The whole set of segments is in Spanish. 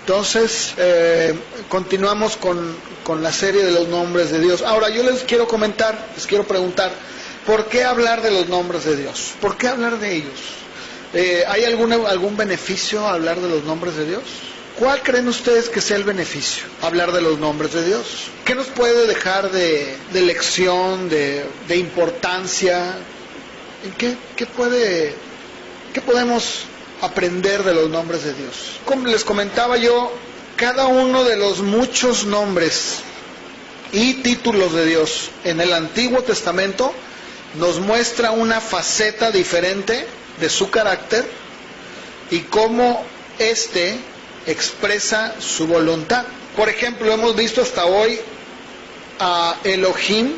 Entonces, continuamos con la serie de los nombres de Dios. Ahora, yo les quiero preguntar, ¿por qué hablar de los nombres de Dios? ¿Por qué hablar de ellos? ¿Hay algún beneficio a hablar de los nombres de Dios? ¿Cuál creen ustedes que sea el beneficio? Hablar de los nombres de Dios. ¿Qué nos puede dejar de lección, de importancia? ¿Qué podemos aprender de los nombres de Dios? Como les comentaba yo, cada uno de los muchos nombres y títulos de Dios en el Antiguo Testamento nos muestra una faceta diferente de su carácter y cómo éste expresa su voluntad. Por ejemplo, hemos visto hasta hoy a Elohim,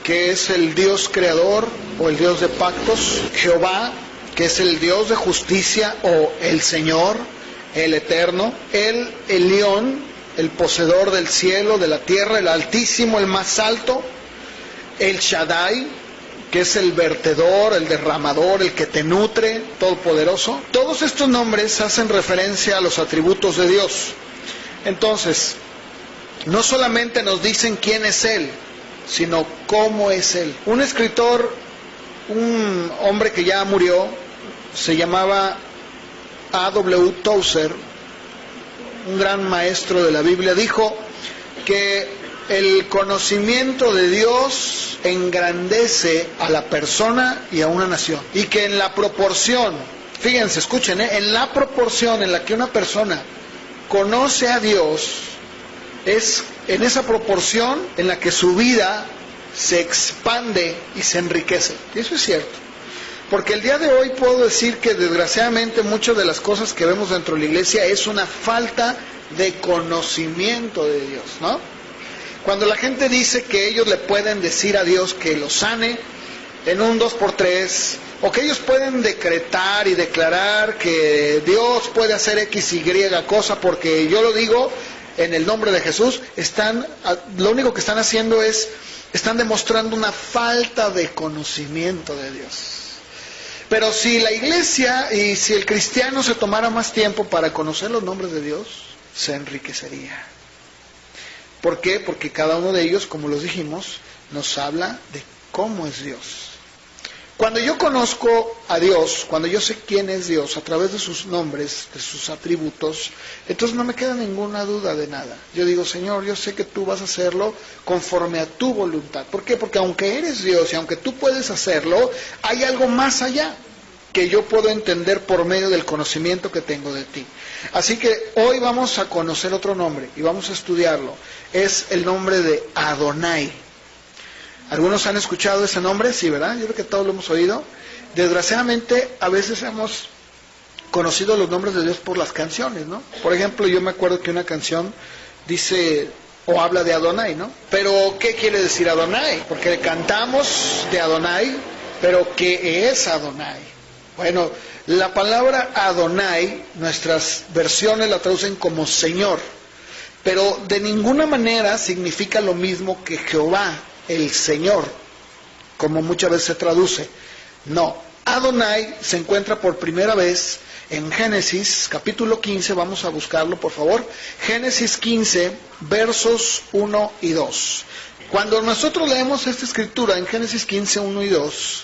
que es el Dios creador o el Dios de pactos; Jehová, que es el Dios de justicia o el Señor, el Eterno; el Elión, el poseedor del cielo, de la tierra, el Altísimo, el más alto; el Shaddai, que es el vertedor, el derramador, el que te nutre, todopoderoso. Todos estos nombres hacen referencia a los atributos de Dios. Entonces, no solamente nos dicen quién es Él, sino cómo es Él. Un escritor, un hombre que ya murió, se llamaba A.W. Tozer, un gran maestro de la Biblia, dijo que el conocimiento de Dios engrandece a la persona y a una nación, y que en la proporción, fíjense, escuchen, en la proporción en la que una persona conoce a Dios, es en esa proporción en la que su vida se expande y se enriquece. Y eso es cierto. Porque el día de hoy puedo decir que desgraciadamente muchas de las cosas que vemos dentro de la iglesia es una falta de conocimiento de Dios, ¿no? Cuando la gente dice que ellos le pueden decir a Dios que lo sane en un 2x3, o que ellos pueden decretar y declarar que Dios puede hacer X, Y cosa, porque yo lo digo en el nombre de Jesús, lo único que están haciendo están demostrando una falta de conocimiento de Dios. Pero si la iglesia y si el cristiano se tomara más tiempo para conocer los nombres de Dios, se enriquecería. ¿Por qué? Porque cada uno de ellos, como los dijimos, nos habla de cómo es Dios. Cuando yo conozco a Dios, cuando yo sé quién es Dios a través de sus nombres, de sus atributos, entonces no me queda ninguna duda de nada. Yo digo, Señor, yo sé que tú vas a hacerlo conforme a tu voluntad. ¿Por qué? Porque aunque eres Dios y aunque tú puedes hacerlo, hay algo más allá que yo puedo entender por medio del conocimiento que tengo de ti. Así que hoy vamos a conocer otro nombre y vamos a estudiarlo. Es el nombre de Adonai. ¿Algunos han escuchado ese nombre? Sí, ¿verdad? Yo creo que todos lo hemos oído. Desgraciadamente, a veces hemos conocido los nombres de Dios por las canciones, ¿no? Por ejemplo, yo me acuerdo que una canción dice o habla de Adonai, ¿no? Pero, ¿qué quiere decir Adonai? Porque cantamos de Adonai, pero ¿qué es Adonai? Bueno, la palabra Adonai, nuestras versiones la traducen como Señor, pero de ninguna manera significa lo mismo que Jehová, el Señor, como muchas veces se traduce. No, Adonai se encuentra por primera vez en Génesis, capítulo 15, vamos a buscarlo por favor. Génesis 15, versos 1 y 2. Cuando nosotros leemos esta escritura en Génesis 15, 1 y 2,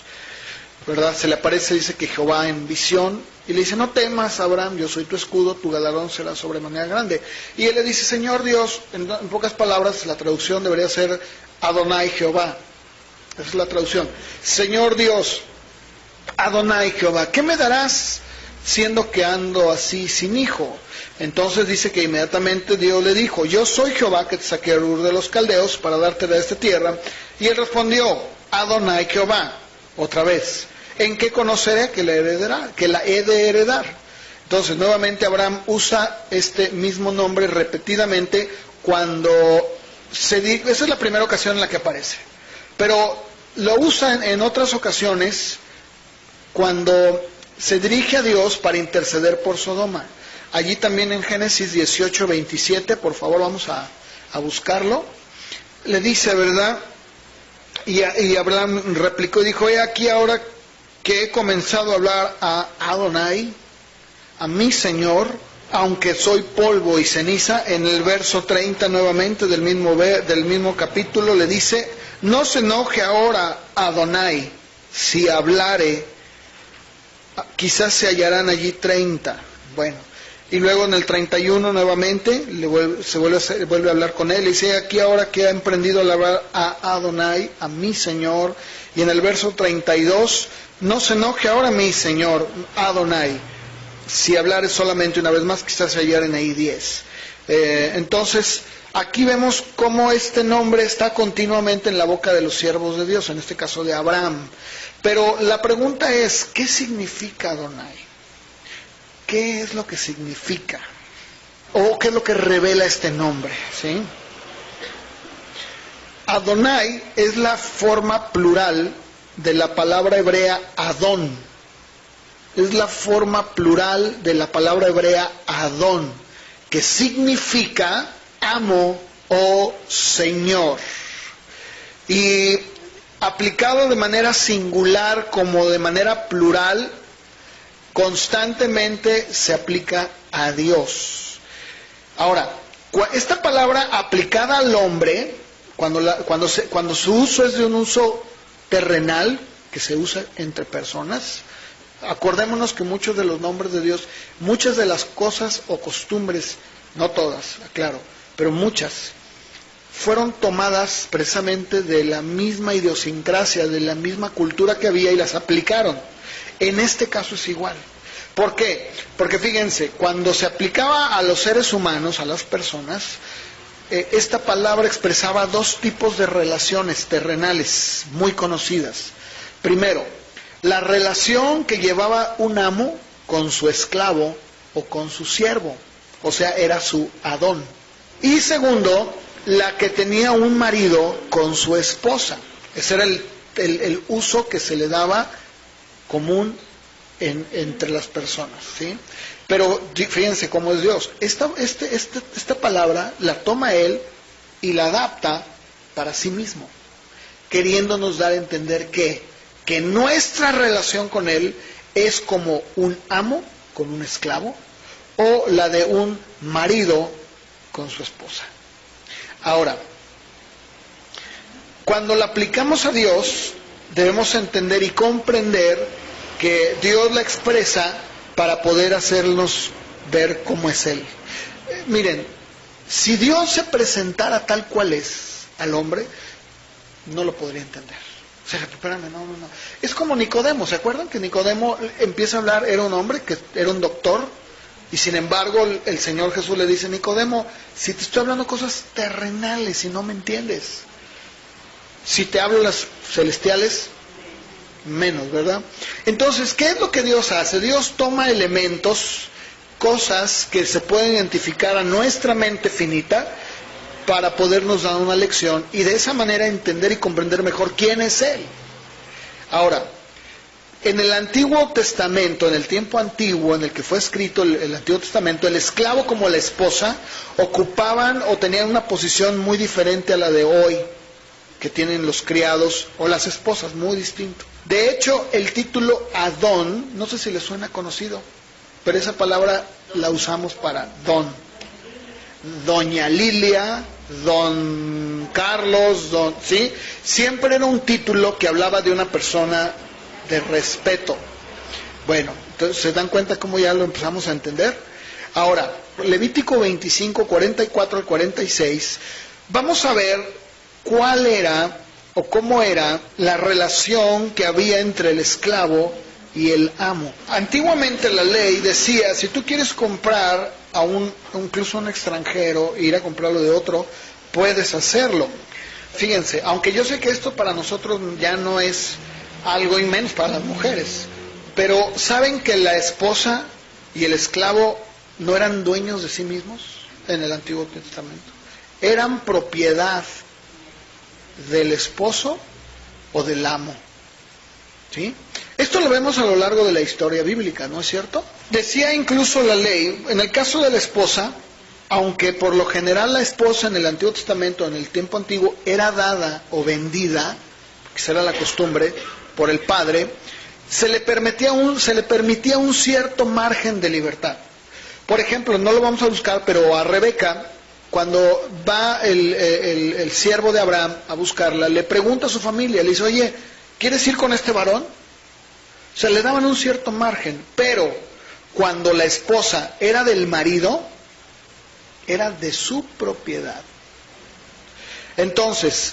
¿verdad? Se le aparece, dice que Jehová en visión, y le dice, no temas, Abraham, yo soy tu escudo, tu galardón será sobremanera grande. Y él le dice, Señor Dios, en pocas palabras, la traducción debería ser Adonai Jehová. Esa es la traducción. Señor Dios, Adonai Jehová, ¿qué me darás siendo que ando así sin hijo? Entonces dice que inmediatamente Dios le dijo, yo soy Jehová que te saqué a Ur de los Caldeos para darte de esta tierra. Y él respondió, Adonai Jehová, otra vez. ¿En qué conoceré que la he de heredar? Entonces nuevamente Abraham usa este mismo nombre repetidamente cuando esa es la primera ocasión en la que aparece. Pero lo usa en otras ocasiones cuando se dirige a Dios para interceder por Sodoma. Allí también en Génesis 18, 27, por favor vamos a buscarlo. Le dice, ¿verdad? Y Abraham replicó y dijo, he aquí ahora que he comenzado a hablar a Adonai, a mi Señor, aunque soy polvo y ceniza. En el verso 30 nuevamente del mismo capítulo le dice, no se enoje ahora Adonai, si hablare, quizás se hallarán allí 30. Bueno, y luego en el 31 nuevamente vuelve a hablar con él, y dice, aquí ahora que ha emprendido a hablar a Adonai, a mi Señor. Y en el verso 32, no se enoje ahora mi Señor Adonai, si hablare solamente una vez más, quizás se hallaren ahí 10. Entonces, aquí vemos cómo este nombre está continuamente en la boca de los siervos de Dios, en este caso de Abraham. Pero la pregunta es, ¿qué significa Adonai? ¿Qué es lo que significa? ¿O qué es lo que revela este nombre? ¿Sí? Adonai es la forma plural de la palabra hebrea Adón. Es la forma plural de la palabra hebrea Adón, que significa amo o señor. Y aplicado de manera singular como de manera plural, constantemente se aplica a Dios. Ahora, esta palabra aplicada al hombre, cuando su uso es de un uso terrenal, que se usa entre personas, acordémonos que muchos de los nombres de Dios, muchas de las cosas o costumbres, no todas, aclaro, pero muchas, fueron tomadas precisamente de la misma idiosincrasia, de la misma cultura que había y las aplicaron. En este caso es igual. ¿Por qué? Porque fíjense, cuando se aplicaba a los seres humanos, a las personas, esta palabra expresaba dos tipos de relaciones terrenales muy conocidas. Primero, la relación que llevaba un amo con su esclavo o con su siervo, o sea, era su Adón. Y segundo, la que tenía un marido con su esposa. Ese era el uso que se le daba común entre las personas, ¿sí? Pero fíjense cómo es Dios. Esta palabra la toma Él y la adapta para sí mismo, queriéndonos dar a entender que nuestra relación con Él es como un amo con un esclavo o la de un marido con su esposa. Ahora, cuando la aplicamos a Dios, debemos entender y comprender que Dios la expresa para poder hacernos ver cómo es Él. Miren, si Dios se presentara tal cual es al hombre, no lo podría entender. O sea, espérame, no. Es como Nicodemo, ¿se acuerdan que Nicodemo empieza a hablar, era un hombre, que era un doctor, y sin embargo el Señor Jesús le dice, Nicodemo, si te estoy hablando cosas terrenales y no me entiendes, si te hablo las celestiales, menos, ¿verdad? Entonces, ¿qué es lo que Dios hace? Dios toma elementos, cosas que se pueden identificar a nuestra mente finita para podernos dar una lección y de esa manera entender y comprender mejor quién es Él. Ahora, en el Antiguo Testamento, en el tiempo antiguo en el que fue escrito el Antiguo Testamento, el esclavo como la esposa ocupaban o tenían una posición muy diferente a la de hoy que tienen los criados o las esposas, muy distinto. De hecho, el título Adón, no sé si les suena conocido, pero esa palabra la usamos para don. Doña Lilia, don Carlos, ¿sí? Siempre era un título que hablaba de una persona de respeto. Bueno, entonces se dan cuenta cómo ya lo empezamos a entender. Ahora, Levítico 25, 44 al 46, vamos a ver cuál era o cómo era la relación que había entre el esclavo y el amo. Antiguamente la ley decía, si tú quieres comprar incluso a un extranjero, ir a comprarlo de otro, puedes hacerlo. Fíjense, aunque yo sé que esto para nosotros ya no es algo inmenso para las mujeres, pero ¿saben que la esposa y el esclavo no eran dueños de sí mismos en el Antiguo Testamento? Eran propiedad del esposo o del amo, ¿sí? Esto lo vemos a lo largo de la historia bíblica, ¿no es cierto? Decía incluso la ley, en el caso de la esposa, aunque por lo general la esposa en el Antiguo Testamento, en el tiempo antiguo, era dada o vendida, que esa era la costumbre, por el padre, se le permitía un cierto margen de libertad. Por ejemplo, no lo vamos a buscar, pero a Rebeca, cuando va el siervo de Abraham a buscarla, le pregunta a su familia, le dice, oye, ¿quieres ir con este varón? O sea, le daban un cierto margen, pero cuando la esposa era del marido, era de su propiedad. Entonces,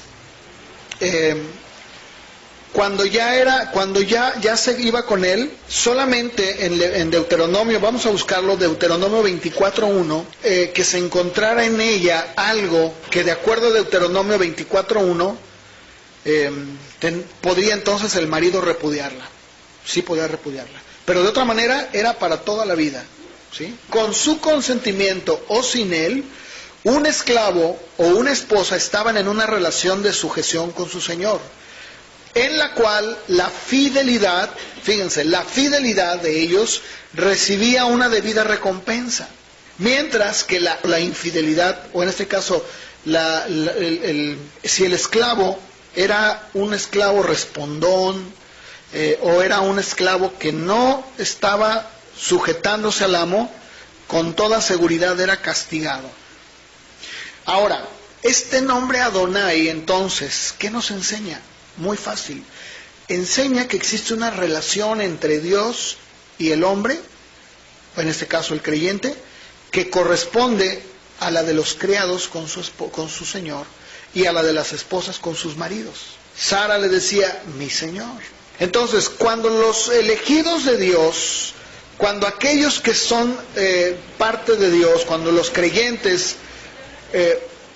cuando ya se iba con él, solamente en Deuteronomio, vamos a buscarlo, Deuteronomio 24.1, que se encontrara en ella algo que de acuerdo a Deuteronomio 24.1, podría entonces el marido repudiarla. Sí podía repudiarla. Pero de otra manera era para toda la vida, ¿sí? Con su consentimiento o sin él, un esclavo o una esposa estaban en una relación de sujeción con su señor, en la cual la fidelidad, fíjense, la fidelidad de ellos recibía una debida recompensa, mientras que la infidelidad, o en este caso, si el esclavo era un esclavo respondón, o era un esclavo que no estaba sujetándose al amo, con toda seguridad era castigado. Ahora, este nombre Adonai, entonces, ¿qué nos enseña? Muy fácil. Enseña que existe una relación entre Dios y el hombre, en este caso el creyente, que corresponde a la de los criados con su señor y a la de las esposas con sus maridos. Sara le decía, mi señor. Entonces, cuando los elegidos de Dios, cuando aquellos que son parte de Dios, cuando los creyentes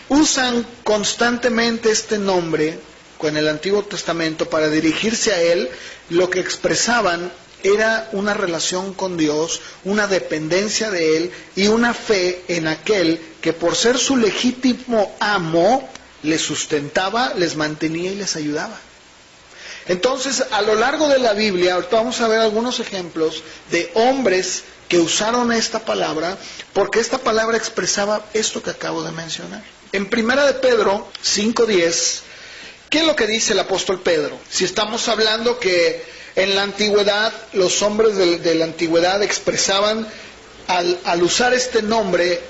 usan constantemente este nombre en el Antiguo Testamento para dirigirse a Él, lo que expresaban era una relación con Dios, una dependencia de Él y una fe en aquel que por ser su legítimo amo, les sustentaba, les mantenía y les ayudaba. Entonces, a lo largo de la Biblia, ahorita vamos a ver algunos ejemplos de hombres que usaron esta palabra, porque esta palabra expresaba esto que acabo de mencionar. En 1 de Pedro 5:10, ¿qué es lo que dice el apóstol Pedro? Si estamos hablando que en la antigüedad, los hombres de la antigüedad expresaban, al usar este nombre,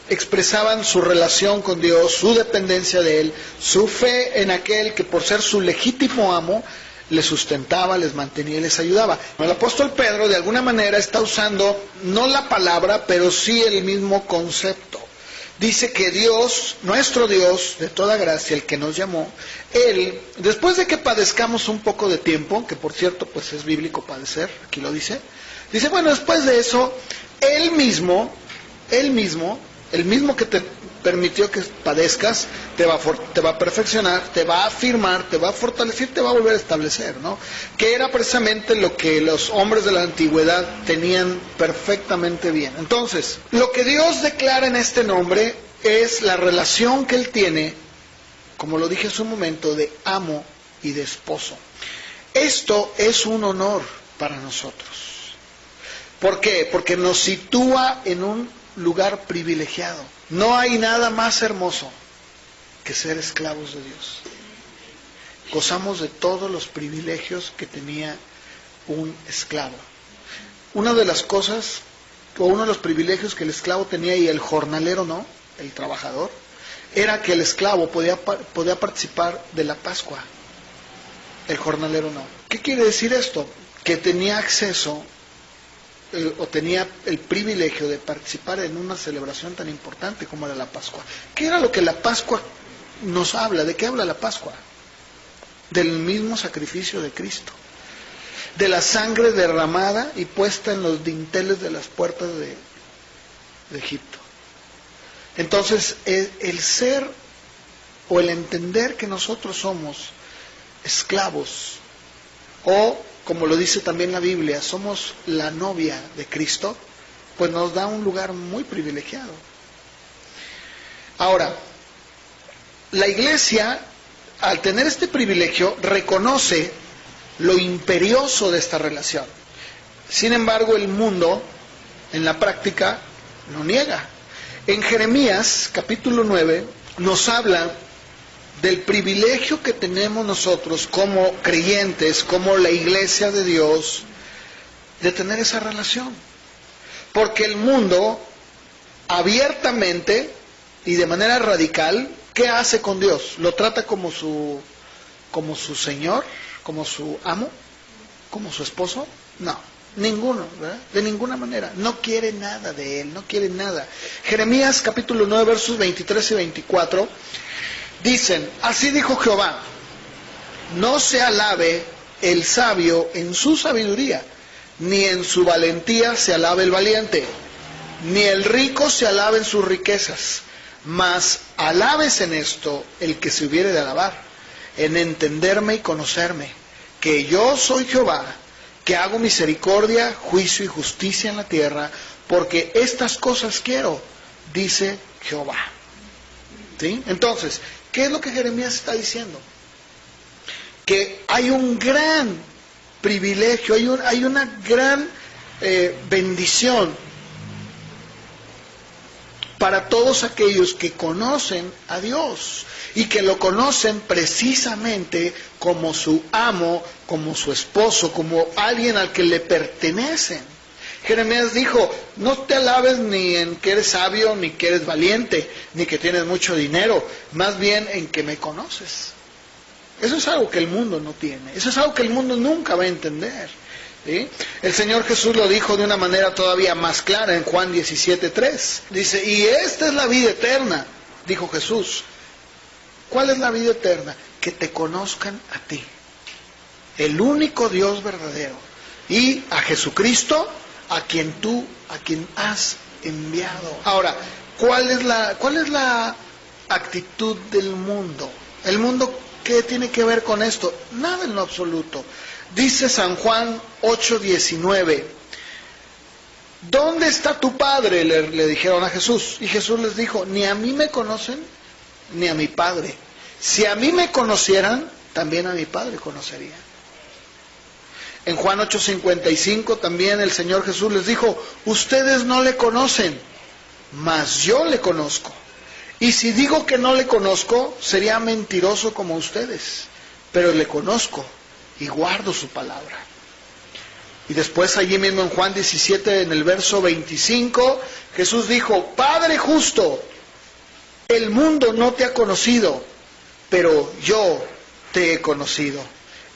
expresaban su relación con Dios, su dependencia de Él, su fe en aquel que por ser su legítimo amo, les sustentaba, les mantenía y les ayudaba. El apóstol Pedro de alguna manera está usando, no la palabra, pero sí el mismo concepto. Dice que Dios, nuestro Dios, de toda gracia, el que nos llamó, Él, después de que padezcamos un poco de tiempo, que por cierto, pues es bíblico padecer, aquí lo dice, bueno, después de eso, Él mismo, el mismo que te permitió que padezcas, te va a perfeccionar, te va a afirmar, te va a fortalecer, te va a volver a establecer, ¿no? Que era precisamente lo que los hombres de la antigüedad tenían perfectamente bien. Entonces, lo que Dios declara en este nombre es la relación que Él tiene, como lo dije hace un momento, de amo y de esposo. Esto es un honor para nosotros. ¿Por qué? Porque nos sitúa en un lugar privilegiado. No hay nada más hermoso que ser esclavos de Dios. Gozamos de todos los privilegios que tenía un esclavo. Una de las cosas, o uno de los privilegios que el esclavo tenía y el jornalero no, el trabajador, era que el esclavo podía participar de la Pascua. El jornalero no. ¿Qué quiere decir esto? Que tenía acceso o tenía el privilegio de participar en una celebración tan importante como era la Pascua. ¿Qué era lo que la Pascua nos habla? ¿De qué habla la Pascua? Del mismo sacrificio de Cristo, de la sangre derramada y puesta en los dinteles de las puertas de Egipto. Entonces, el ser o el entender que nosotros somos esclavos, o como lo dice también la Biblia, somos la novia de Cristo, pues nos da un lugar muy privilegiado. Ahora, la iglesia, al tener este privilegio, reconoce lo imperioso de esta relación. Sin embargo, el mundo, en la práctica, lo niega. En Jeremías, capítulo 9, nos habla del privilegio que tenemos nosotros como creyentes, como la iglesia de Dios, de tener esa relación. Porque el mundo abiertamente y de manera radical, ¿qué hace con Dios? ¿Lo trata como su señor, como su amo, como su esposo? No, ninguno, ¿verdad? De ninguna manera. No quiere nada de él, no quiere nada. Jeremías capítulo 9 versos 23 y 24 dicen: así dijo Jehová, no se alabe el sabio en su sabiduría, ni en su valentía se alabe el valiente, ni el rico se alabe en sus riquezas, mas alabes en esto el que se hubiere de alabar, en entenderme y conocerme, que yo soy Jehová, que hago misericordia, juicio y justicia en la tierra, porque estas cosas quiero, dice Jehová. ¿Sí? Entonces, ¿qué es lo que Jeremías está diciendo? Que hay un gran privilegio, hay una gran bendición para todos aquellos que conocen a Dios y que lo conocen precisamente como su amo, como su esposo, como alguien al que le pertenecen. Jeremías dijo: no te alabes ni en que eres sabio, ni que eres valiente, ni que tienes mucho dinero, más bien en que me conoces. Eso es algo que el mundo no tiene, eso es algo que el mundo nunca va a entender. ¿Sí? El Señor Jesús lo dijo de una manera todavía más clara en Juan 17:3. Dice: y esta es la vida eterna, dijo Jesús. ¿Cuál es la vida eterna? Que te conozcan a ti, el único Dios verdadero, y a Jesucristo, a quien has enviado. Ahora, ¿cuál es la actitud del mundo? El mundo, ¿qué tiene que ver con esto? Nada en lo absoluto. Dice San Juan 8:19, ¿dónde está tu Padre?, le dijeron a Jesús. Y Jesús les dijo: ni a mí me conocen, ni a mi Padre. Si a mí me conocieran, también a mi Padre conocerían. En Juan 8:55 también el Señor Jesús les dijo: ustedes no le conocen, mas yo le conozco. Y si digo que no le conozco, sería mentiroso como ustedes, pero le conozco y guardo su palabra. Y después allí mismo en Juan 17, en el verso 25, Jesús dijo: Padre justo, el mundo no te ha conocido, pero yo te he conocido.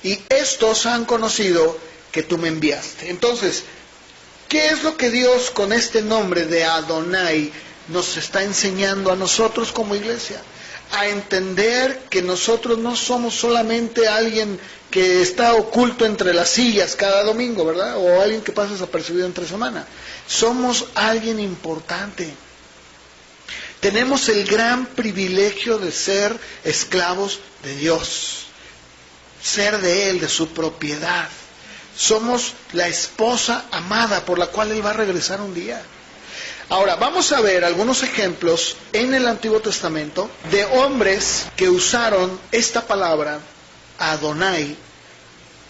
Y estos han conocido que tú me enviaste. Entonces, ¿qué es lo que Dios con este nombre de Adonai nos está enseñando a nosotros como iglesia? A entender que nosotros no somos solamente alguien que está oculto entre las sillas cada domingo, ¿verdad? O alguien que pasa desapercibido entre semana. Somos alguien importante. Tenemos el gran privilegio de ser esclavos de Dios, ser de Él, de su propiedad. Somos la esposa amada por la cual Él va a regresar un día. Ahora, vamos a ver algunos ejemplos en el Antiguo Testamento de hombres que usaron esta palabra, Adonai,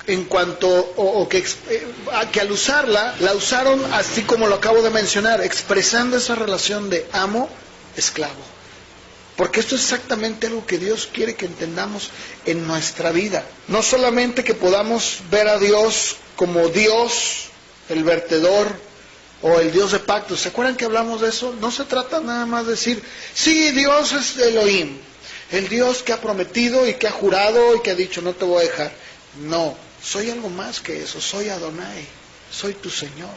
en cuanto, que al usarla, la usaron así como lo acabo de mencionar, expresando esa relación de amo-esclavo. Porque esto es exactamente algo que Dios quiere que entendamos en nuestra vida. No solamente que podamos ver a Dios como Dios, el vertedor, o el Dios de pactos. ¿Se acuerdan que hablamos de eso? No se trata nada más de decir: sí, Dios es Elohim, el Dios que ha prometido y que ha jurado y que ha dicho: no te voy a dejar. No, soy algo más que eso. Soy Adonai, soy tu Señor,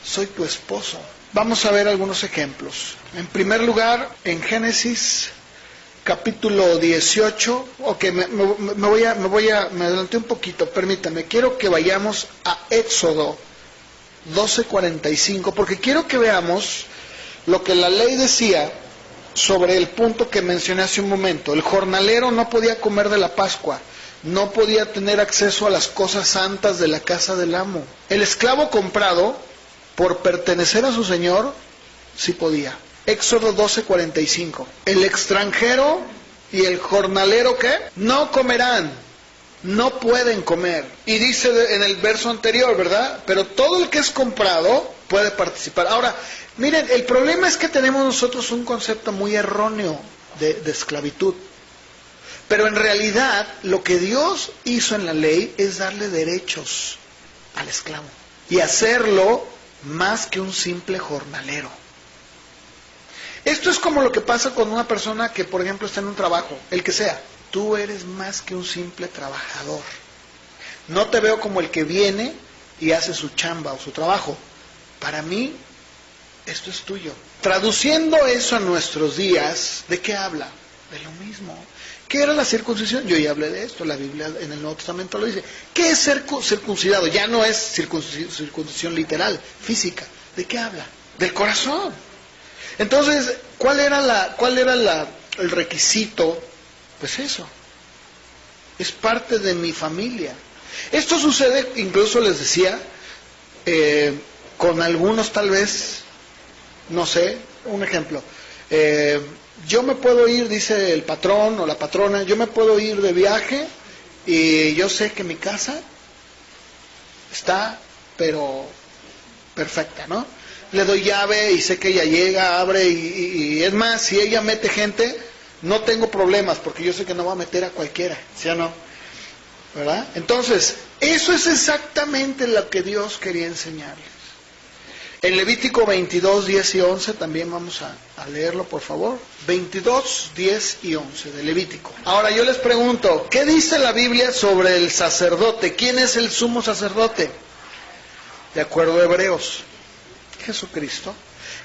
soy tu esposo. Vamos a ver algunos ejemplos. En primer lugar, en Génesis capítulo 18, me adelanté un poquito, permítame, quiero que vayamos a Éxodo 12:45, porque quiero que veamos lo que la ley decía sobre el punto que mencioné hace un momento. El jornalero no podía comer de la Pascua, no podía tener acceso a las cosas santas de la casa del amo. El esclavo comprado por pertenecer a su señor sí podía. Éxodo 12:45. El extranjero y el jornalero, ¿qué? No comerán. No pueden comer. Y dice en el verso anterior, ¿verdad? Pero todo el que es comprado puede participar. Ahora, miren, el problema es que tenemos nosotros un concepto muy erróneo de esclavitud. Pero en realidad, lo que Dios hizo en la ley es darle derechos al esclavo. Y hacerlo más que un simple jornalero. Esto es como lo que pasa con una persona que, por ejemplo, está en un trabajo, el que sea. Tú eres más que un simple trabajador. No te veo como el que viene y hace su chamba o su trabajo. Para mí, esto es tuyo. Traduciendo eso a nuestros días, ¿de qué habla? De lo mismo. ¿Qué era la circuncisión? Yo ya hablé de esto, la Biblia en el Nuevo Testamento lo dice. ¿Qué es ser circuncidado? Ya no es circuncisión literal, física. ¿De qué habla? Del corazón. Entonces, ¿cuál era el requisito? Pues eso. Es parte de mi familia. Esto sucede, incluso les decía, con algunos tal vez, no sé, un ejemplo. Yo me puedo ir, dice el patrón o la patrona, yo me puedo ir de viaje y yo sé que mi casa está, pero perfecta, ¿no? Le doy llave y sé que ella llega, abre y es más, si ella mete gente, no tengo problemas porque yo sé que no va a meter a cualquiera, ¿sí o no? ¿Verdad? Entonces, eso es exactamente lo que Dios quería enseñarles. En Levítico 22, 10 y 11, también vamos a leerlo, por favor. 22, 10 y 11 de Levítico. Ahora yo les pregunto, ¿qué dice la Biblia sobre el sacerdote? ¿Quién es el sumo sacerdote? De acuerdo a Hebreos, Jesucristo.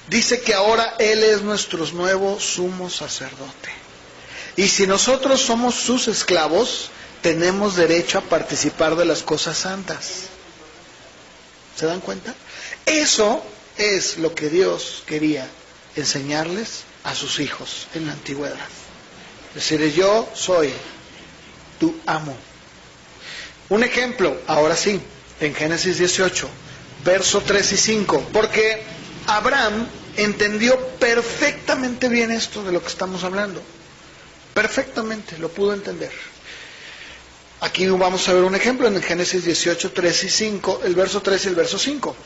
Dice que ahora Él es nuestro nuevo sumo sacerdote. Y si nosotros somos sus esclavos, tenemos derecho a participar de las cosas santas. ¿Se dan cuenta? Eso es lo que Dios quería enseñarles a sus hijos en la antigüedad. Es decir, yo soy tu amo. Un ejemplo, ahora sí, en Génesis 18, verso 3 y 5, porque Abraham entendió perfectamente bien esto de lo que estamos hablando. Perfectamente, lo pudo entender. Aquí vamos a ver un ejemplo en Génesis 18, 3 y 5, el verso 3 y el verso 5.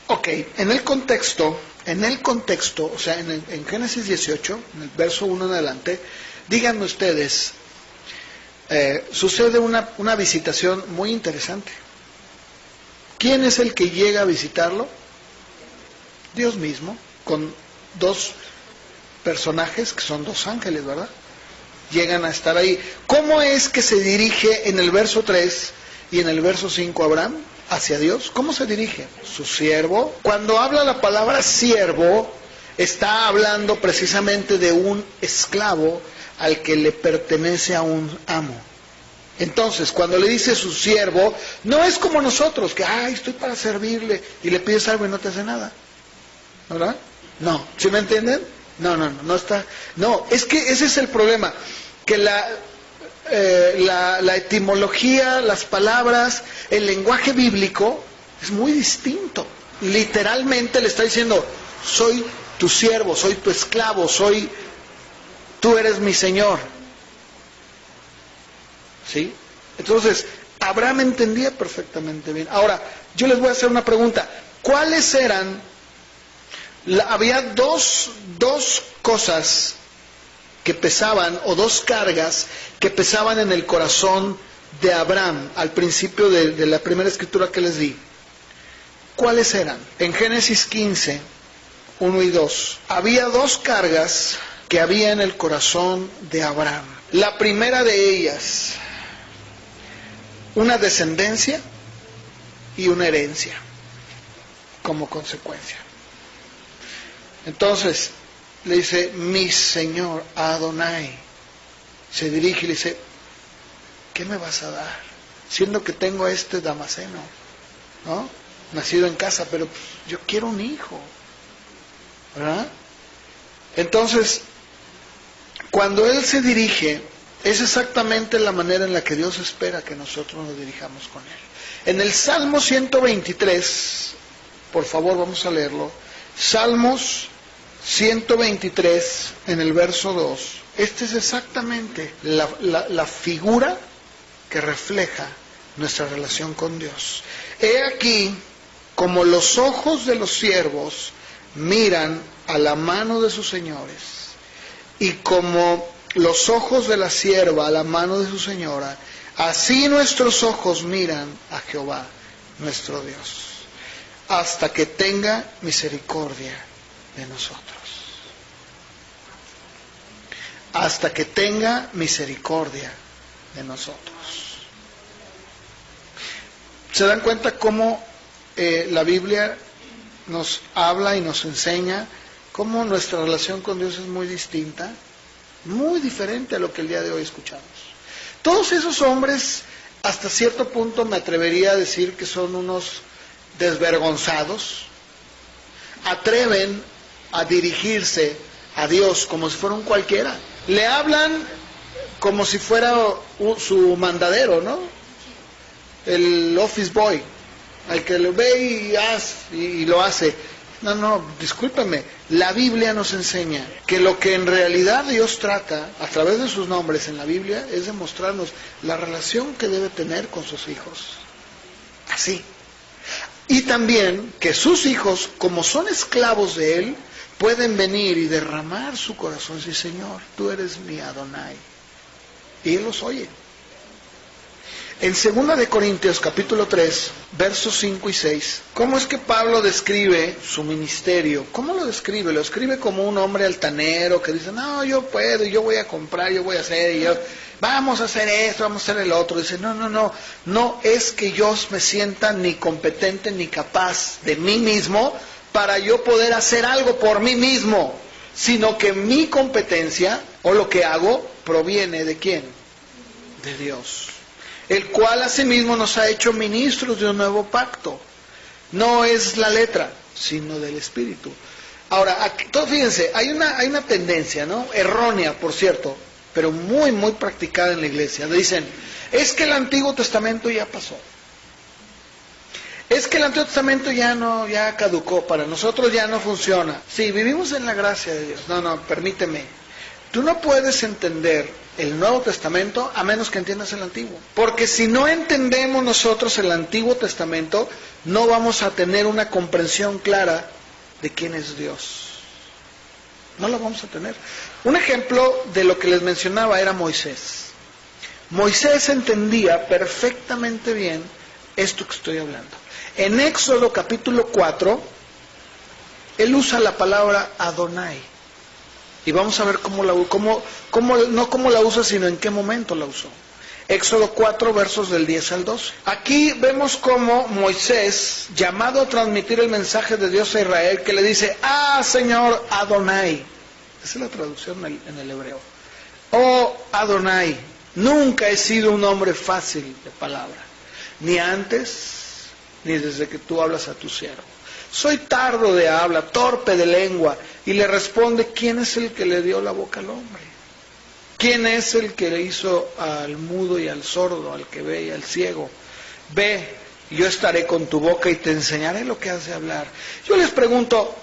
Ok, en el contexto, o sea, en Génesis 18, en el verso 1 en adelante, díganme ustedes, sucede una visitación muy interesante. ¿Quién es el que llega a visitarlo? Dios mismo, con dos personajes que son dos ángeles, ¿verdad? Llegan a estar ahí. ¿Cómo es que se dirige en el verso 3 y en el verso 5 Abraham hacia Dios? ¿Cómo se dirige? Su siervo. Cuando habla la palabra siervo, está hablando precisamente de un esclavo al que le pertenece a un amo. Entonces, cuando le dice su siervo, no es como nosotros, que, estoy para servirle, y le pides algo y no te hace nada. ¿Verdad? No. ¿Sí me entienden? No está. No, es que ese es el problema, que la etimología, las palabras, el lenguaje bíblico es muy distinto. Literalmente le está diciendo, soy tu siervo, soy tu esclavo, tú eres mi Señor. ¿Sí? Entonces, Abraham entendía perfectamente bien. Ahora, yo les voy a hacer una pregunta. ¿Cuáles eran? Había dos cosas que pesaban, o dos cargas que pesaban en el corazón de Abraham al principio de la primera escritura que les di. ¿Cuáles eran? En Génesis 15, 1 y 2, había dos cargas que había en el corazón de Abraham. La primera de ellas, una descendencia y una herencia como consecuencia. Entonces le dice, mi Señor Adonai, se dirige y le dice, ¿qué me vas a dar? Siendo que tengo a este Damaseno, ¿no? Nacido en casa, pero yo quiero un hijo, ¿verdad? Entonces, cuando Él se dirige, es exactamente la manera en la que Dios espera que nosotros nos dirijamos con Él. En el Salmo 123, por favor vamos a leerlo, Salmos 123, en el verso 2, esta es exactamente la figura que refleja nuestra relación con Dios. He aquí, como los ojos de los siervos miran a la mano de sus señores, y como los ojos de la sierva a la mano de su señora, así nuestros ojos miran a Jehová, nuestro Dios. hasta que tenga misericordia de nosotros. Hasta que tenga misericordia de nosotros. ¿Se dan cuenta cómo la Biblia nos habla y nos enseña cómo nuestra relación con Dios es muy distinta, muy diferente a lo que el día de hoy escuchamos? Todos esos hombres, hasta cierto punto me atrevería a decir que son unos desvergonzados, atreven a dirigirse a Dios como si fuera un cualquiera. Le hablan como si fuera su mandadero, ¿no? El office boy, al que lo ve y lo hace. No, discúlpame, la Biblia nos enseña que lo que en realidad Dios trata a través de sus nombres en la Biblia es demostrarnos la relación que debe tener con sus hijos. Así. Y también que sus hijos, como son esclavos de Él, pueden venir y derramar su corazón y decir: Señor, tú eres mi Adonai. Y Él los oye. En 2 de Corintios capítulo 3, versos 5 y 6, ¿cómo es que Pablo describe su ministerio? ¿Cómo lo describe? Lo describe como un hombre altanero que dice: no, yo puedo, yo voy a comprar, yo voy a hacer, vamos a hacer esto, vamos a hacer el otro. Dice: no es que yo me sienta ni competente ni capaz de mí mismo para yo poder hacer algo por mí mismo, sino que mi competencia o lo que hago proviene ¿de quién? De Dios, el cual asimismo nos ha hecho ministros de un nuevo pacto. No es la letra, sino del Espíritu. Ahora, aquí, fíjense, hay una tendencia, ¿no? Errónea, por cierto, pero muy, muy practicada en la iglesia. Dicen: es que el Antiguo Testamento ya pasó. Es que el Antiguo Testamento ya caducó, para nosotros ya no funciona. Sí, vivimos en la gracia de Dios. No, permíteme. Tú no puedes entender el Nuevo Testamento a menos que entiendas el Antiguo. Porque si no entendemos nosotros el Antiguo Testamento, no vamos a tener una comprensión clara de quién es Dios. No la vamos a tener. Un ejemplo de lo que les mencionaba era Moisés. Moisés entendía perfectamente bien esto que estoy hablando. En Éxodo capítulo 4, él usa la palabra Adonai. Y vamos a ver no cómo la usa, sino en qué momento la usó. Éxodo 4, versos del 10 al 12. Aquí vemos cómo Moisés, llamado a transmitir el mensaje de Dios a Israel, que le dice: Señor Adonai. Esa es la traducción en el hebreo. Oh Adonai, nunca he sido un hombre fácil de palabra, ni antes, ni desde que tú hablas a tu siervo. Soy tardo de habla, torpe de lengua. Y le responde: ¿quién es el que le dio la boca al hombre? ¿Quién es el que le hizo al mudo y al sordo, al que ve y al ciego? Ve, yo estaré con tu boca y te enseñaré lo que has de hablar. Yo les pregunto,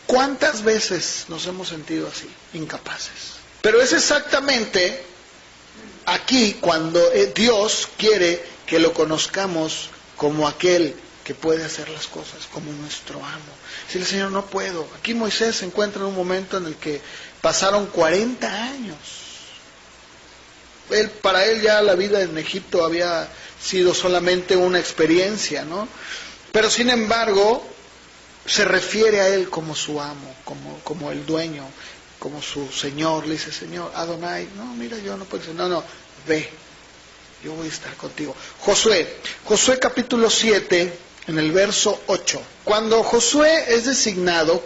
¿cuántas veces nos hemos sentido así, incapaces? Pero es exactamente aquí cuando Dios quiere que lo conozcamos como aquel que puede hacer las cosas, como nuestro amo. Si el Señor, no puedo. Aquí Moisés se encuentra en un momento en el que pasaron 40 años. Para él ya la vida en Egipto había sido solamente una experiencia, ¿no? Pero sin embargo, se refiere a él como su amo, como el dueño, como su Señor. Le dice: Señor Adonai, no, mira, yo no puedo decir, no, ve, yo voy a estar contigo. Josué capítulo 7, en el verso 8. Cuando Josué es designado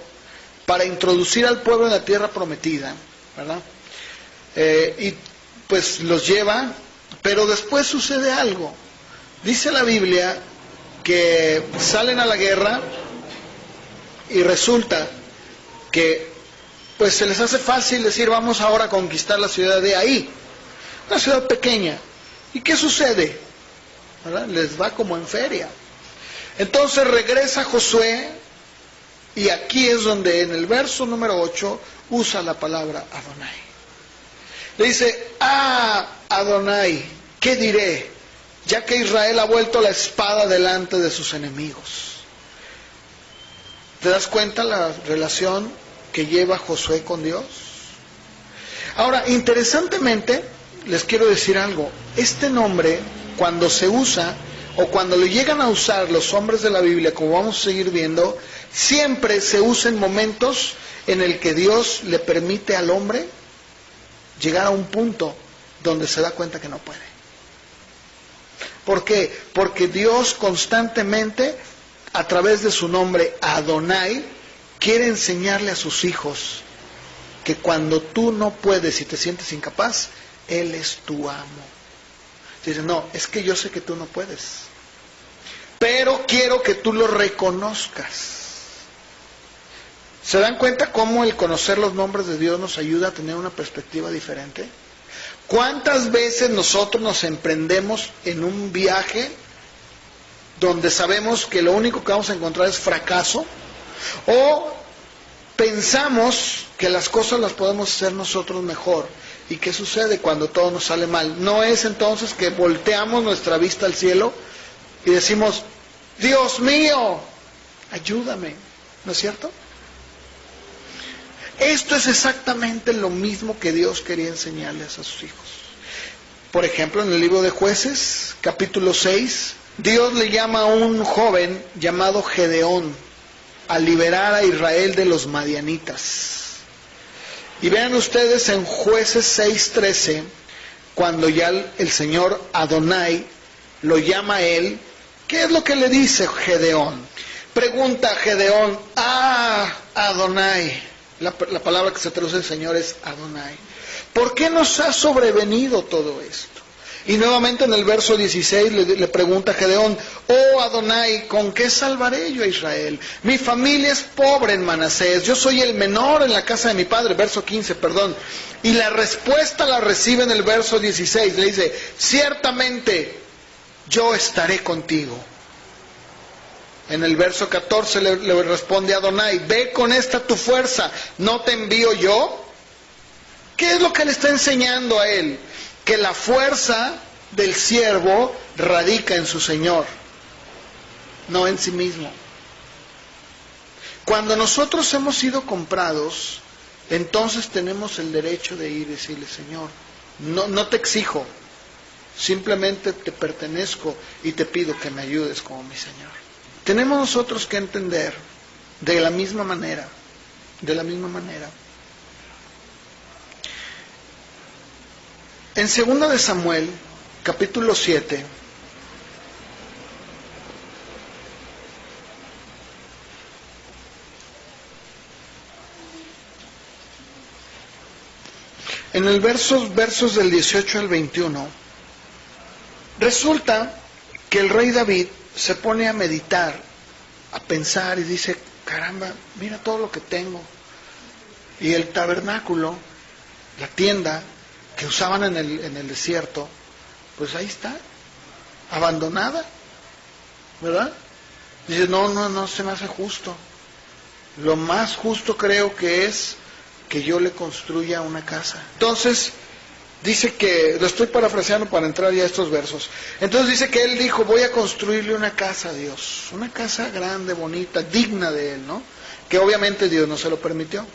para introducir al pueblo en la tierra prometida, ¿verdad? Y pues los lleva, pero después sucede algo. Dice la Biblia que salen a la guerra y resulta que pues se les hace fácil decir: vamos ahora a conquistar la ciudad de Ahí, una ciudad pequeña. ¿Y qué sucede? ¿Verdad? Les va como en feria. Entonces regresa Josué, y aquí es donde en el verso número 8 usa la palabra Adonai. Le dice: Adonai, ¿qué diré? Ya que Israel ha vuelto la espada delante de sus enemigos. ¿Te das cuenta la relación que lleva Josué con Dios? Ahora, interesantemente, les quiero decir algo. Este nombre, cuando se usa, o cuando lo llegan a usar los hombres de la Biblia, como vamos a seguir viendo, siempre se usa en momentos en el que Dios le permite al hombre llegar a un punto donde se da cuenta que no puede. ¿Por qué? Porque Dios constantemente, a través de su nombre Adonai, quiere enseñarle a sus hijos que cuando tú no puedes y te sientes incapaz, Él es tu amo. Dice, no, es que yo sé que tú no puedes, pero quiero que tú lo reconozcas. ¿Se dan cuenta cómo el conocer los nombres de Dios nos ayuda a tener una perspectiva diferente? ¿Cuántas veces nosotros nos emprendemos en un viaje donde sabemos que lo único que vamos a encontrar es fracaso? ¿O pensamos que las cosas las podemos hacer nosotros mejor? ¿Y qué sucede cuando todo nos sale mal? ¿No es entonces que volteamos nuestra vista al cielo y decimos, Dios mío, ayúdame? ¿No es cierto? Esto es exactamente lo mismo que Dios quería enseñarles a sus hijos. Por ejemplo, en el libro de Jueces, capítulo 6, Dios le llama a un joven llamado Gedeón a liberar a Israel de los madianitas. Y vean ustedes en Jueces 6:13, cuando ya el Señor Adonai lo llama a él, ¿qué es lo que le dice Gedeón? Pregunta a Gedeón, Adonai. La palabra que se traduce el Señor es Adonai. ¿Por qué nos ha sobrevenido todo esto? Y nuevamente en el verso 16 le pregunta a Gedeón, oh Adonai, ¿con qué salvaré yo a Israel? Mi familia es pobre en Manasés, yo soy el menor en la casa de mi padre, verso 15, perdón. Y la respuesta la recibe en el verso 16, le dice, ciertamente yo estaré contigo. En el verso 14 le responde Adonai, ve con esta tu fuerza, ¿no te envío yo? ¿Qué es lo que le está enseñando a él? Que la fuerza del siervo radica en su Señor, no en sí mismo. Cuando nosotros hemos sido comprados, entonces tenemos el derecho de ir y decirle, Señor, no te exijo, simplemente te pertenezco y te pido que me ayudes como mi Señor. Tenemos nosotros que entender de la misma manera, en 2 de Samuel, capítulo 7, en el versos del 18 al 21, resulta que el rey David se pone a meditar, a pensar y dice, caramba, mira todo lo que tengo. Y el tabernáculo, la tienda que usaban en el desierto, pues ahí está, abandonada, ¿verdad? Dice, no se me hace justo. Lo más justo creo que es que yo le construya una casa. Entonces, dice que, lo estoy parafraseando para entrar ya a estos versos. Entonces dice que él dijo, voy a construirle una casa a Dios, una casa grande, bonita, digna de él, ¿no? Que obviamente Dios no se lo permitió,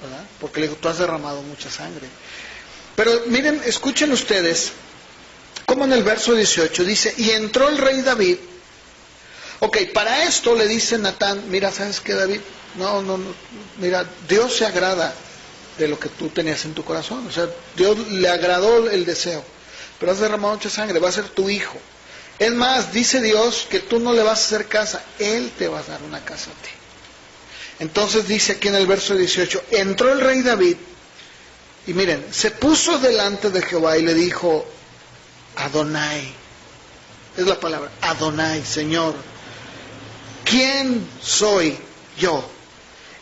¿verdad? Porque le dijo, tú has derramado mucha sangre. Pero miren, escuchen ustedes, como en el verso 18 dice, y entró el rey David. Ok, para esto le dice Natán, mira, ¿sabes qué, David? No, mira, Dios se agrada de lo que tú tenías en tu corazón. O sea, Dios le agradó el deseo, pero has derramado mucha sangre, va a ser tu hijo. Es más, dice Dios que tú no le vas a hacer casa, Él te va a dar una casa a ti. Entonces dice aquí en el verso 18, entró el rey David, y miren, se puso delante de Jehová y le dijo, Adonai, es la palabra, Adonai, Señor, ¿quién soy yo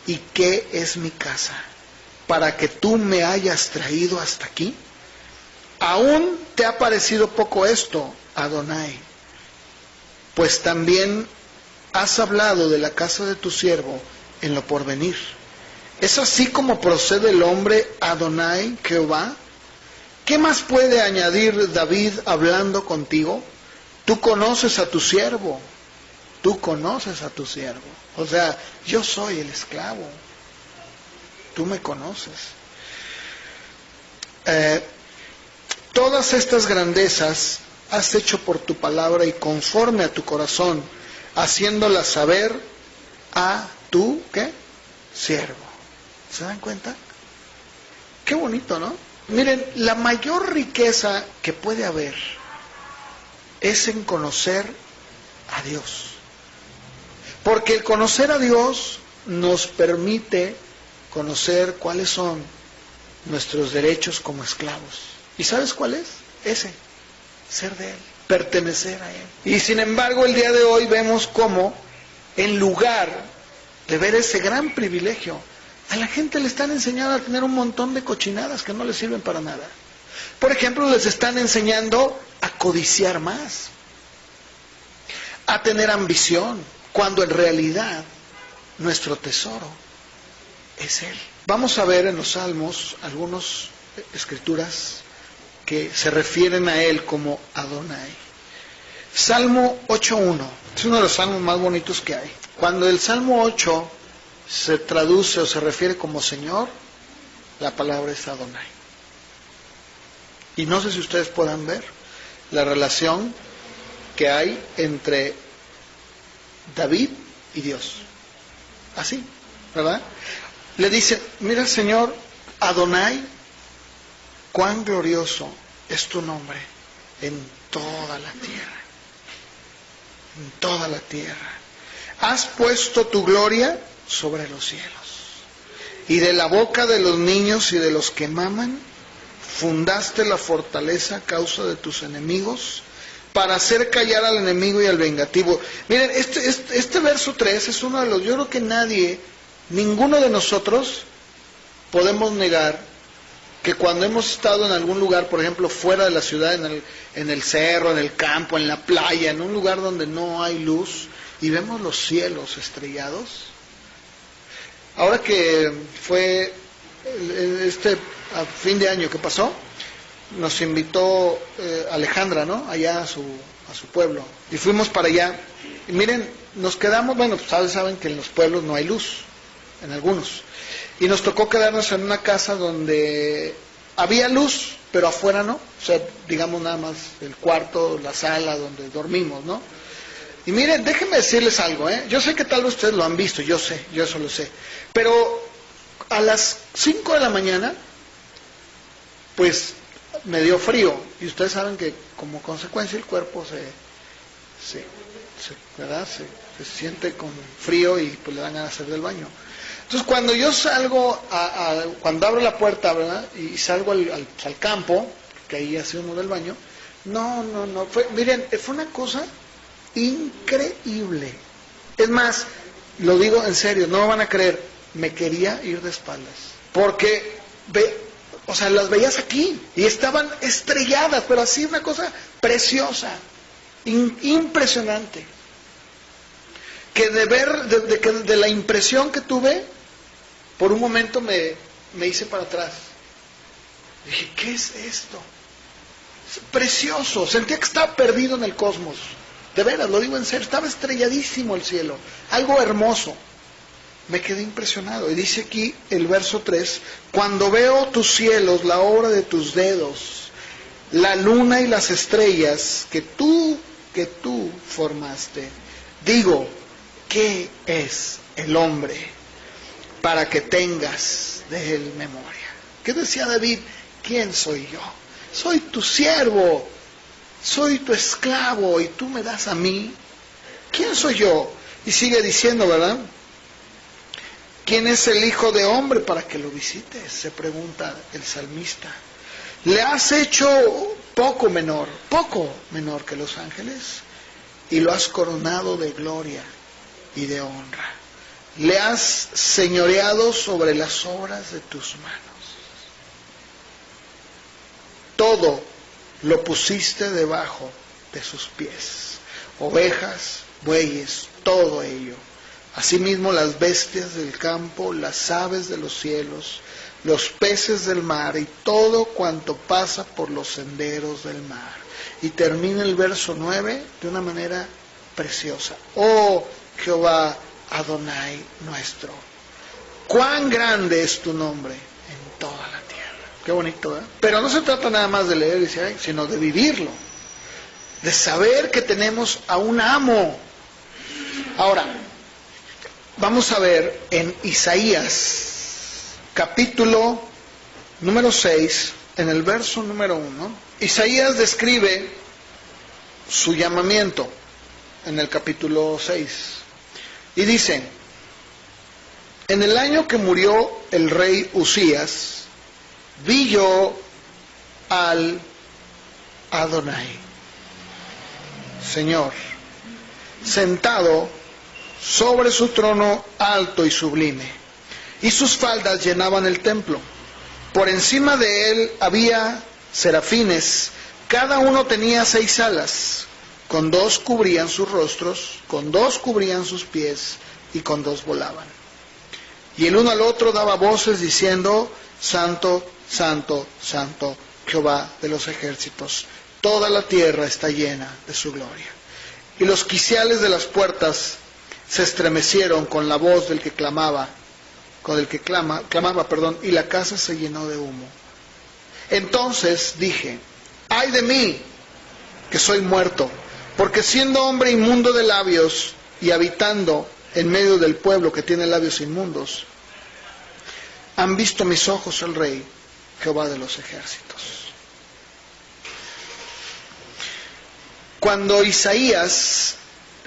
y qué es mi casa para que tú me hayas traído hasta aquí? ¿Aún te ha parecido poco esto, Adonai? Pues también has hablado de la casa de tu siervo en lo porvenir. ¿Es así como procede el hombre Adonai, Jehová? ¿Qué más puede añadir David hablando contigo? Tú conoces a tu siervo. O sea, yo soy el esclavo. Tú me conoces. Todas estas grandezas has hecho por tu palabra y conforme a tu corazón, haciéndola saber a tu, ¿qué? Siervo. ¿Se dan cuenta? Qué bonito, ¿no? Miren, la mayor riqueza que puede haber es en conocer a Dios. Porque el conocer a Dios nos permite conocer cuáles son nuestros derechos como esclavos. ¿Y sabes cuál es? Ese, ser de Él, pertenecer a Él. Y sin embargo, el día de hoy vemos cómo, en lugar de ver ese gran privilegio, a la gente le están enseñando a tener un montón de cochinadas que no les sirven para nada. Por ejemplo, les están enseñando a codiciar más, a tener ambición, cuando en realidad nuestro tesoro es Él. Vamos a ver en los Salmos algunas escrituras que se refieren a Él como Adonai. Salmo 8.1, es uno de los salmos más bonitos que hay. Cuando el Salmo 8 se traduce o se refiere como Señor, la palabra es Adonai. Y no sé si ustedes puedan ver la relación que hay entre David y Dios. Así, ¿verdad? Le dice, mira Señor, Adonai, cuán glorioso es tu nombre en toda la tierra. En toda la tierra. Has puesto tu gloria sobre los cielos. Y de la boca de los niños y de los que maman, fundaste la fortaleza a causa de tus enemigos, para hacer callar al enemigo y al vengativo. Miren, este verso 3 es uno de los, yo creo que ninguno de nosotros podemos negar que cuando hemos estado en algún lugar, por ejemplo, fuera de la ciudad, en el cerro, en el campo, en la playa, en un lugar donde no hay luz, y vemos los cielos estrellados. Ahora que fue a fin de año que pasó, nos invitó Alejandra, ¿no? Allá a su pueblo. Y fuimos para allá. Y miren, nos quedamos, bueno, pues saben que en los pueblos no hay luz, en algunos. Y nos tocó quedarnos en una casa donde había luz, pero afuera no. O sea, digamos nada más el cuarto, la sala donde dormimos, ¿no? Y miren, déjenme decirles algo, ¿eh? Yo sé que tal vez ustedes lo han visto, yo sé, yo eso lo sé. Pero a las 5 de la mañana, pues me dio frío. Y ustedes saben que como consecuencia el cuerpo ¿verdad? Se siente con frío y pues le dan ganas de hacer del baño. Entonces cuando yo salgo, cuando abro la puerta, ¿verdad? Y salgo al campo, que ahí hace uno del baño, no, miren, fue una cosa increíble. Es más, lo digo en serio, no me van a creer, me quería ir de espaldas, porque las veías aquí y estaban estrelladas, pero así una cosa preciosa, impresionante, que de la impresión que tuve, por un momento me hice para atrás. Dije, ¿qué es esto? Es precioso, sentía que estaba perdido en el cosmos. De veras, lo digo en serio, estaba estrelladísimo el cielo, algo hermoso. Me quedé impresionado. Y dice aquí el verso 3, cuando veo tus cielos, la obra de tus dedos, la luna y las estrellas que tú formaste, digo, ¿qué es el hombre para que tengas de él memoria? ¿Qué decía David? ¿Quién soy yo? Soy tu siervo, soy tu esclavo y tú me das a mí. ¿Quién soy yo? Y sigue diciendo, ¿verdad? ¿Quién es el hijo de hombre para que lo visites? Se pregunta el salmista. ¿Le has hecho poco menor que los ángeles? Y lo has coronado de gloria y de honra. Le has señoreado sobre las obras de tus manos. Todo lo pusiste debajo de sus pies. Ovejas, bueyes, todo ello. Asimismo las bestias del campo, las aves de los cielos, los peces del mar y todo cuanto pasa por los senderos del mar. Y termina el verso 9 de una manera preciosa. Oh Jehová Adonai nuestro, cuán grande es tu nombre en toda la tierra. Qué bonito, ¿eh? Pero no se trata nada más de leer y decir, sino de vivirlo. de saber que tenemos a un amo. Ahora, vamos a ver en Isaías, capítulo número 6, en el verso número 1. Isaías describe su llamamiento en el capítulo 6. Y dice: en el año que murió el rey Usías, vi yo al Adonai, Señor, sentado sobre su trono alto y sublime, y sus faldas llenaban el templo. Por encima de él había serafines, cada uno tenía 6 alas, con 2 cubrían sus rostros, con 2 cubrían sus pies, y con 2 volaban. Y el uno al otro daba voces diciendo: Santo, Santo, Santo, Jehová de los ejércitos, toda la tierra está llena de su gloria. Y los quiciales de las puertas se estremecieron con la voz del que clamaba, y la casa se llenó de humo. Entonces dije: ay de mí, que soy muerto, porque siendo hombre inmundo de labios y habitando en medio del pueblo que tiene labios inmundos, han visto mis ojos el Rey, Jehová de los ejércitos. Cuando Isaías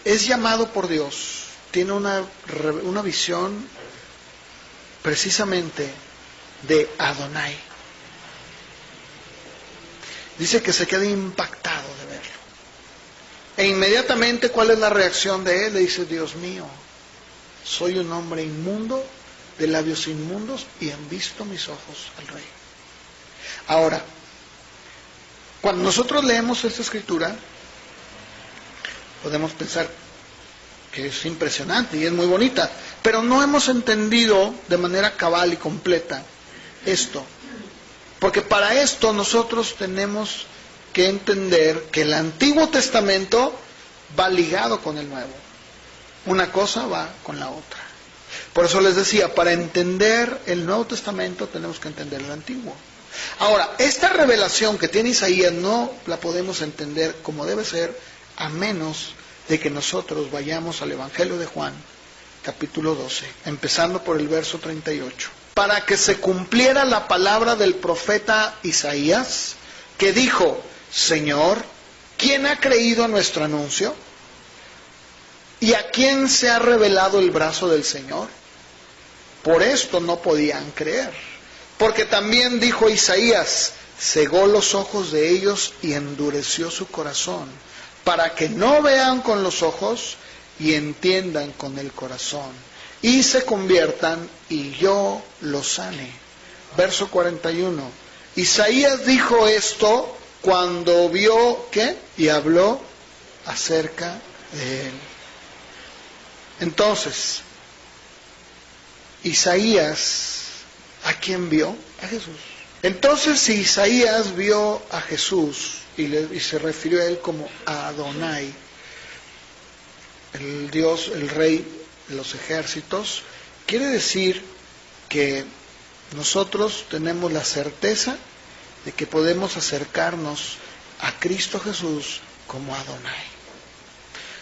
es llamado por Dios, tiene una visión precisamente de Adonai. Dice que se queda impactado de verlo. E inmediatamente, ¿cuál es la reacción de él? Le dice: Dios mío, soy un hombre inmundo, de labios inmundos, y han visto mis ojos al Rey. Ahora, cuando nosotros leemos esta escritura, podemos pensar que es impresionante y es muy bonita, pero no hemos entendido de manera cabal y completa esto. Porque para esto nosotros tenemos que entender que el Antiguo Testamento va ligado con el Nuevo. Una cosa va con la otra. Por eso les decía, para entender el Nuevo Testamento tenemos que entender el Antiguo. Ahora, esta revelación que tiene Isaías no la podemos entender como debe ser, a menos de que nosotros vayamos al Evangelio de Juan, capítulo 12, empezando por el verso 38. Para que se cumpliera la palabra del profeta Isaías, que dijo: Señor, ¿quién ha creído a nuestro anuncio? ¿Y a quién se ha revelado el brazo del Señor? Por esto no podían creer. Porque también dijo Isaías: cegó los ojos de ellos y endureció su corazón, para que no vean con los ojos y entiendan con el corazón, y se conviertan y yo los sane. Verso 41. Isaías dijo esto cuando vio, ¿qué? Y habló acerca de él. Entonces, Isaías, ¿a quién vio? A Jesús. Entonces, si Isaías vio a Jesús y se refirió a él como a Adonai, el Dios, el Rey de los ejércitos, quiere decir que nosotros tenemos la certeza de que podemos acercarnos a Cristo Jesús como Adonai.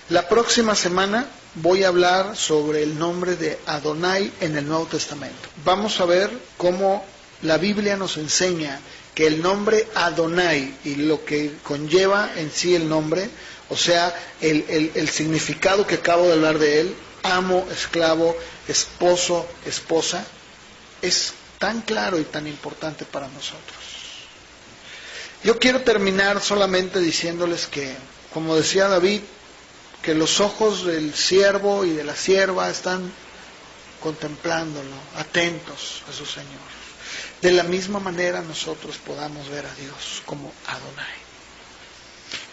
La próxima semana voy a hablar sobre el nombre de Adonai en el Nuevo Testamento. Vamos a ver cómo la Biblia nos enseña que el nombre Adonai y lo que conlleva en sí el nombre, o sea, el significado que acabo de hablar de él, amo, esclavo, esposo, esposa, es tan claro y tan importante para nosotros. Yo quiero terminar solamente diciéndoles que, como decía David, que los ojos del siervo y de la sierva están contemplándolo, atentos a su Señor. De la misma manera nosotros podamos ver a Dios como Adonai,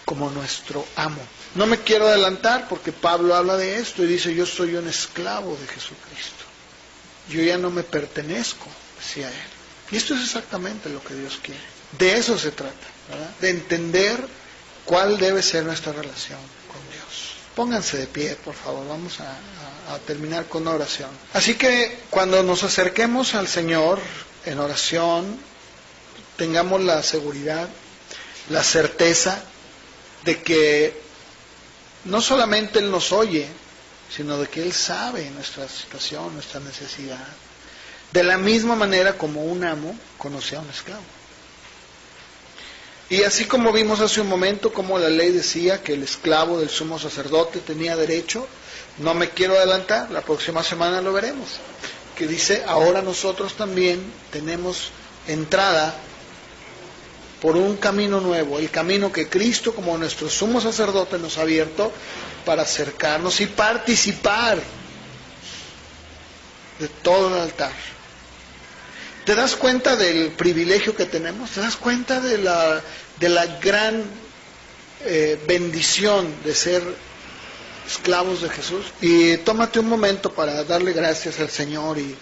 como nuestro amo. No me quiero adelantar porque Pablo habla de esto y dice: yo soy un esclavo de Jesucristo. Yo ya no me pertenezco hacia Él. Y esto es exactamente lo que Dios quiere. De eso se trata, ¿verdad? De entender cuál debe ser nuestra relación con Dios. Pónganse de pie, por favor, vamos a terminar con una oración. Así que cuando nos acerquemos al Señor en oración, tengamos la seguridad, la certeza de que no solamente Él nos oye, sino de que Él sabe nuestra situación, nuestra necesidad. De la misma manera como un amo conoce a un esclavo. Y así como vimos hace un momento como la ley decía que el esclavo del sumo sacerdote tenía derecho, no me quiero adelantar, la próxima semana lo veremos, que dice, ahora nosotros también tenemos entrada por un camino nuevo, el camino que Cristo como nuestro sumo sacerdote nos ha abierto para acercarnos y participar de todo el altar. ¿Te das cuenta del privilegio que tenemos? ¿Te das cuenta de la gran bendición de ser esclavos de Jesús? Y tómate un momento para darle gracias al Señor, y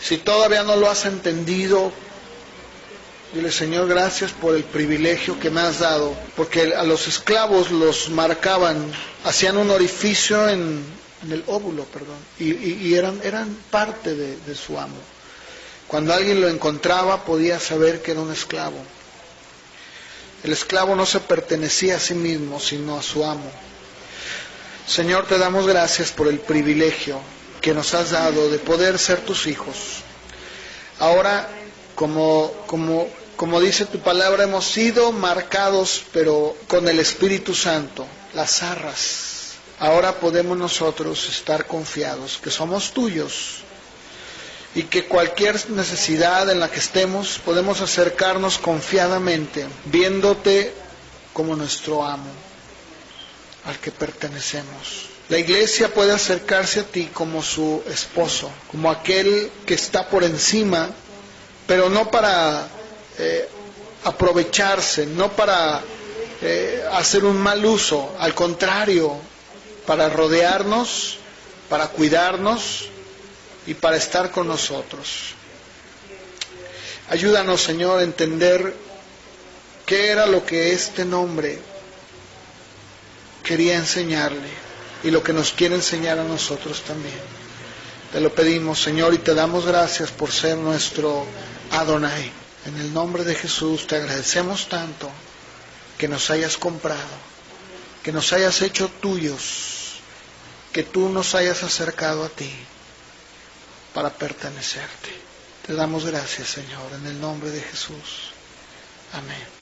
si todavía no lo has entendido, dile: Señor, gracias por el privilegio que me has dado, porque a los esclavos los marcaban, hacían un orificio en el óvulo, y eran parte de su amo. Cuando alguien lo encontraba podía saber que era un esclavo. El esclavo no se pertenecía a sí mismo, sino a su amo. Señor, te damos gracias por el privilegio que nos has dado de poder ser tus hijos. Ahora, como dice tu palabra, hemos sido marcados, pero con el Espíritu Santo, las arras. Ahora podemos nosotros estar confiados que somos tuyos, y que cualquier necesidad en la que estemos podemos acercarnos confiadamente, viéndote como nuestro amo, al que pertenecemos. La iglesia puede acercarse a ti como su esposo, como aquel que está por encima, pero no para aprovecharse, no para hacer un mal uso, al contrario, para rodearnos, para cuidarnos y para estar con nosotros. Ayúdanos, Señor, a entender qué era lo que este nombre quería enseñarle y lo que nos quiere enseñar a nosotros también. Te lo pedimos, Señor, y te damos gracias por ser nuestro Adonai. En el nombre de Jesús te agradecemos tanto que nos hayas comprado, que nos hayas hecho tuyos, que tú nos hayas acercado a ti para pertenecerte. Te damos gracias, Señor, en el nombre de Jesús. Amén.